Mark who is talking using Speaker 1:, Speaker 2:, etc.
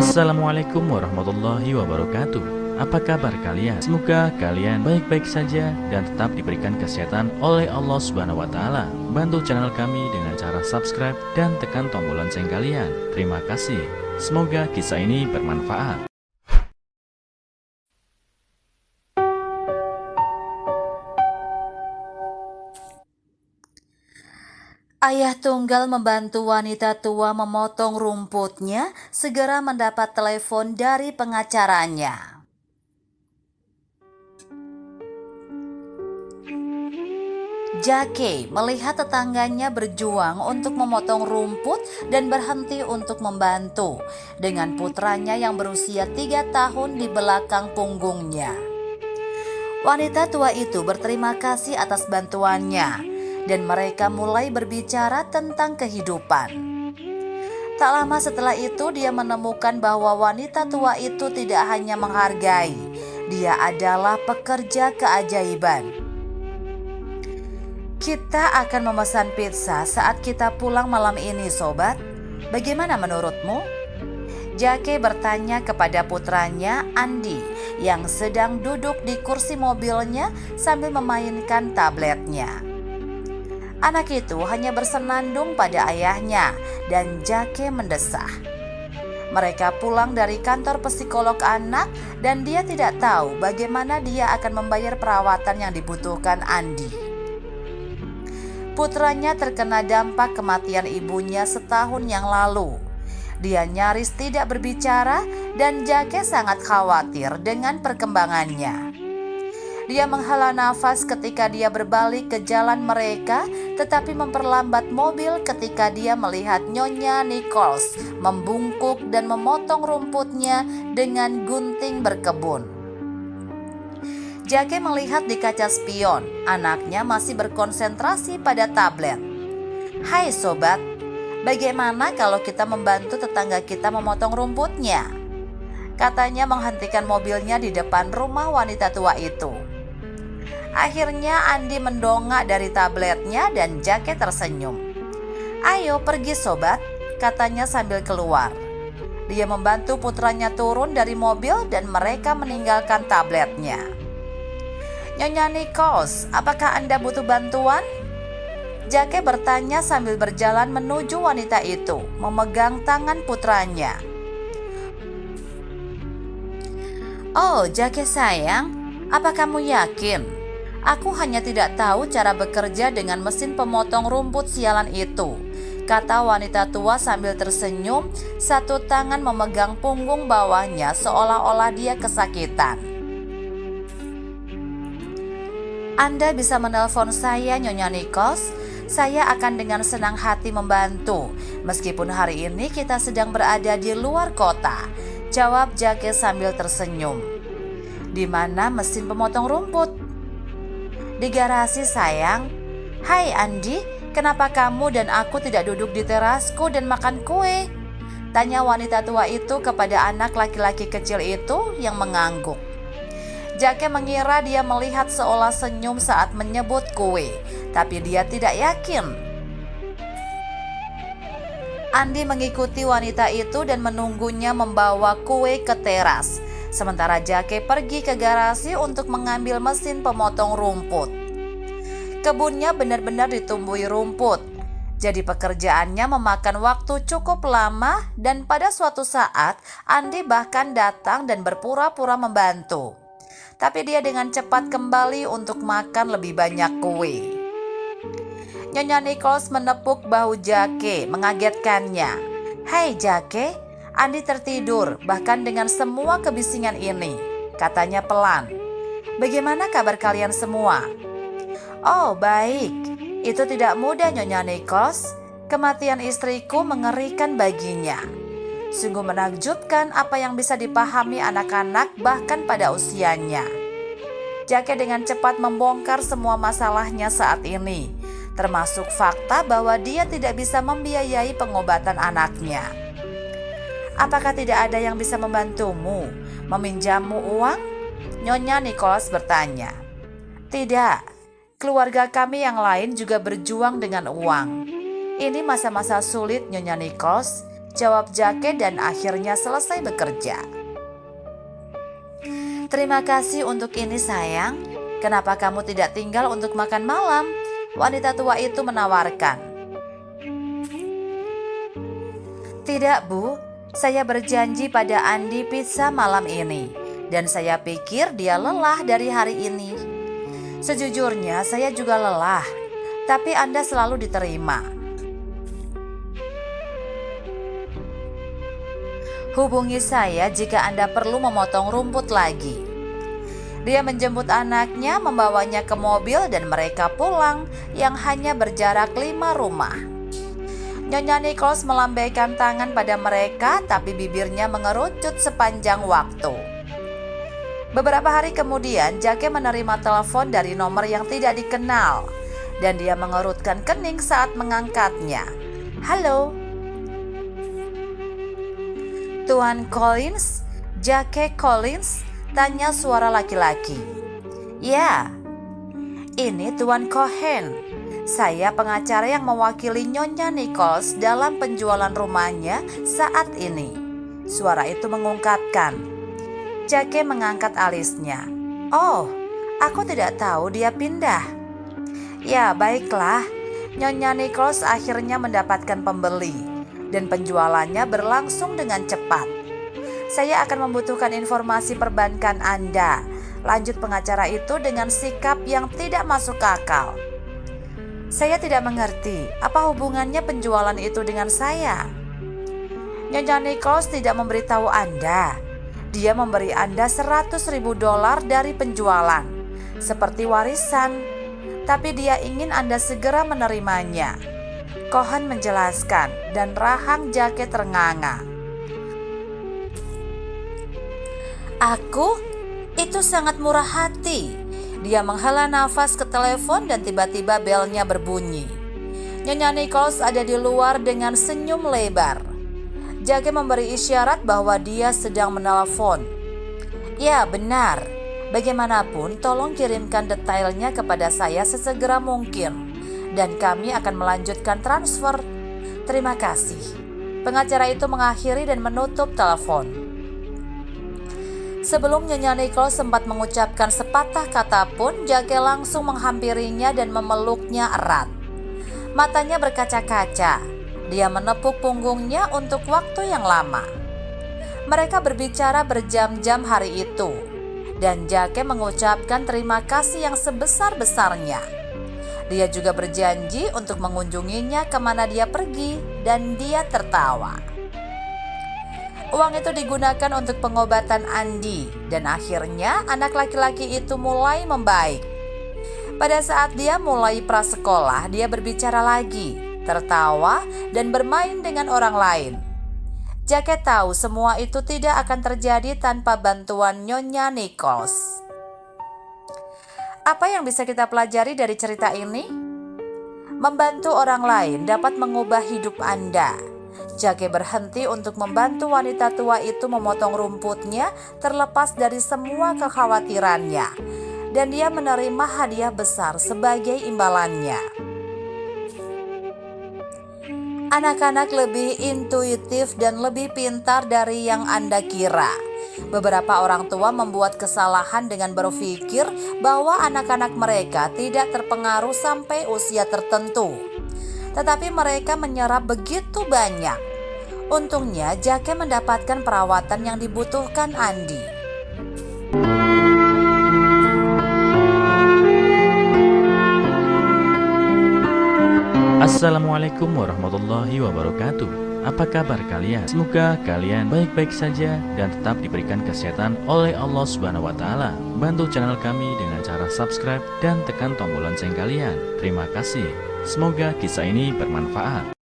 Speaker 1: Assalamualaikum warahmatullahi wabarakatuh. Apa kabar kalian? Semoga kalian baik-baik saja dan tetap diberikan kesehatan oleh Allah Subhanahu wa taala. Bantu channel kami dengan cara subscribe dan tekan tombol lonceng kalian. Terima kasih. Semoga kisah ini bermanfaat.
Speaker 2: Ayah tunggal membantu wanita tua memotong rumputnya segera mendapat telepon dari pengacaranya. Jake melihat tetangganya berjuang untuk memotong rumput dan berhenti untuk membantu dengan putranya yang berusia 3 tahun di belakang punggungnya. Wanita tua itu berterima kasih atas bantuannya dan mereka mulai berbicara tentang kehidupan. Tak lama setelah itu dia menemukan bahwa wanita tua itu tidak hanya menghargai, dia adalah pekerja keajaiban. Kita akan memesan pizza saat kita pulang malam ini, sobat. Bagaimana menurutmu? Jake bertanya kepada putranya Andy yang sedang duduk di kursi mobilnya sambil memainkan tabletnya. Anak itu hanya bersenandung pada ayahnya dan Jake mendesah. Mereka pulang dari kantor psikolog anak dan dia tidak tahu bagaimana dia akan membayar perawatan yang dibutuhkan Andy. Putranya terkena dampak kematian ibunya setahun yang lalu. Dia nyaris tidak berbicara dan Jake sangat khawatir dengan perkembangannya. Dia menghela nafas ketika dia berbalik ke jalan mereka, tetapi memperlambat mobil ketika dia melihat Nyonya Nichols membungkuk dan memotong rumputnya dengan gunting berkebun. Jake melihat di kaca spion, anaknya masih berkonsentrasi pada tablet. "Hai sobat, bagaimana kalau kita membantu tetangga kita memotong rumputnya?" Katanya menghentikan mobilnya di depan rumah wanita tua itu. Akhirnya Andy mendongak dari tabletnya dan Jake tersenyum. "Ayo pergi sobat," katanya sambil keluar. Dia membantu putranya turun dari mobil dan mereka meninggalkan tabletnya. "Nyonya Nichols, apakah Anda butuh bantuan?" Jake bertanya sambil berjalan menuju wanita itu, memegang tangan putranya. "Oh, Jake sayang, apa kamu yakin? Aku hanya tidak tahu cara bekerja dengan mesin pemotong rumput sialan itu," kata wanita tua sambil tersenyum, satu tangan memegang punggung bawahnya seolah-olah dia kesakitan. "Anda bisa menelpon saya, Nyonya Nichols. Saya akan dengan senang hati membantu, meskipun hari ini kita sedang berada di luar kota," jawab Jake sambil tersenyum. "Di mana mesin pemotong rumput?" "Di garasi sayang." "Hai Andy, kenapa kamu dan aku tidak duduk di terasku dan makan kue?" tanya wanita tua itu kepada anak laki-laki kecil itu yang mengangguk. Jake mengira dia melihat seolah senyum saat menyebut kue, tapi dia tidak yakin. Andy mengikuti wanita itu dan menunggunya membawa kue ke teras. Sementara Jake pergi ke garasi untuk mengambil mesin pemotong rumput. Kebunnya benar-benar ditumbuhi rumput. Jadi pekerjaannya memakan waktu cukup lama dan pada suatu saat Andy bahkan datang dan berpura-pura membantu. Tapi dia dengan cepat kembali untuk makan lebih banyak kue. Nyonya Nichols menepuk bahu Jake, mengagetkannya. "Hai Jake, Andy tertidur bahkan dengan semua kebisingan ini," katanya pelan. "Bagaimana kabar kalian semua?" "Oh baik, itu tidak mudah Nyonya Nichols. Kematian istriku mengerikan baginya. Sungguh menakjubkan apa yang bisa dipahami anak-anak bahkan pada usianya." Jake dengan cepat membongkar semua masalahnya saat ini, termasuk fakta bahwa dia tidak bisa membiayai pengobatan anaknya. "Apakah tidak ada yang bisa membantumu, meminjammu uang?" Nyonya Nichols bertanya. "Tidak, keluarga kami yang lain juga berjuang dengan uang. Ini masa-masa sulit Nyonya Nichols. jawab Jake dan akhirnya selesai bekerja. Terima kasih untuk ini sayang. Kenapa kamu tidak tinggal untuk makan malam? Wanita tua itu menawarkan. Tidak Bu, saya berjanji pada Andi pizza malam ini. Dan saya pikir dia lelah dari hari ini. Sejujurnya saya juga lelah, tapi Anda selalu diterima. Hubungi saya jika Anda perlu memotong rumput lagi. Dia menjemput anaknya, membawanya ke mobil dan mereka pulang yang hanya berjarak 5 rumah. Nyonya Nichols melambaikan tangan pada mereka, tapi bibirnya mengerucut sepanjang waktu. Beberapa hari kemudian, Jake menerima telepon dari nomor yang tidak dikenal dan dia mengerutkan kening saat mengangkatnya. Halo, Tuan Collins, Jake Collins, tanya suara laki-laki. Ya, ini Tuan Cohen. Saya pengacara yang mewakili Nyonya Nichols dalam penjualan rumahnya saat ini. Suara itu mengungkapkan. Jake mengangkat alisnya. Oh, aku tidak tahu dia pindah. Ya, baiklah. Nyonya Nichols akhirnya mendapatkan pembeli dan penjualannya berlangsung dengan cepat. Saya akan membutuhkan informasi perbankan Anda. Lanjut pengacara itu dengan sikap yang tidak masuk akal. Saya tidak mengerti apa hubungannya penjualan itu dengan saya. Nyonya Nichols tidak memberitahu Anda. Dia memberi Anda $100.000 dari penjualan, seperti warisan, tapi dia ingin Anda segera menerimanya. Cohen menjelaskan dan rahang Jake ternganga. Aku? Itu sangat murah hati. Dia menghela nafas ke telepon dan tiba-tiba belnya berbunyi. Nyonya Nichols ada di luar dengan senyum lebar. Jake memberi isyarat bahwa dia sedang menelepon. Ya, benar. Bagaimanapun, tolong kirimkan detailnya kepada saya sesegera mungkin. Dan kami akan melanjutkan transfer. Terima kasih. Pengacara itu mengakhiri dan menutup telepon. Sebelum Nyonya Nichols sempat mengucapkan sepatah kata pun, Jake langsung menghampirinya dan memeluknya erat. Matanya berkaca-kaca. Dia menepuk punggungnya untuk waktu yang lama. Mereka berbicara berjam-jam hari itu, dan Jake mengucapkan terima kasih yang sebesar-besarnya. Dia juga berjanji untuk mengunjunginya kemana dia pergi, dan dia tertawa. Uang itu digunakan untuk pengobatan Andi, dan akhirnya anak laki-laki itu mulai membaik. Pada saat dia mulai prasekolah, dia berbicara lagi, tertawa, dan bermain dengan orang lain. Jake tahu semua itu tidak akan terjadi tanpa bantuan Nyonya Nichols. Apa yang bisa kita pelajari dari cerita ini? Membantu orang lain dapat mengubah hidup Anda. Jake berhenti untuk membantu wanita tua itu memotong rumputnya terlepas dari semua kekhawatirannya, dan dia menerima hadiah besar sebagai imbalannya. Anak-anak lebih intuitif dan lebih pintar dari yang Anda kira. Beberapa orang tua membuat kesalahan dengan berpikir bahwa anak-anak mereka tidak terpengaruh sampai usia tertentu. Tetapi mereka menyerap begitu banyak. Untungnya Jake mendapatkan perawatan yang dibutuhkan Andi.
Speaker 1: Assalamualaikum warahmatullahi wabarakatuh. Apa kabar kalian? Semoga kalian baik-baik saja dan tetap diberikan kesehatan oleh Allah Subhanahu wa taala. Bantu channel kami dengan cara subscribe dan tekan tombol lonceng kalian. Terima kasih. Semoga kisah ini bermanfaat.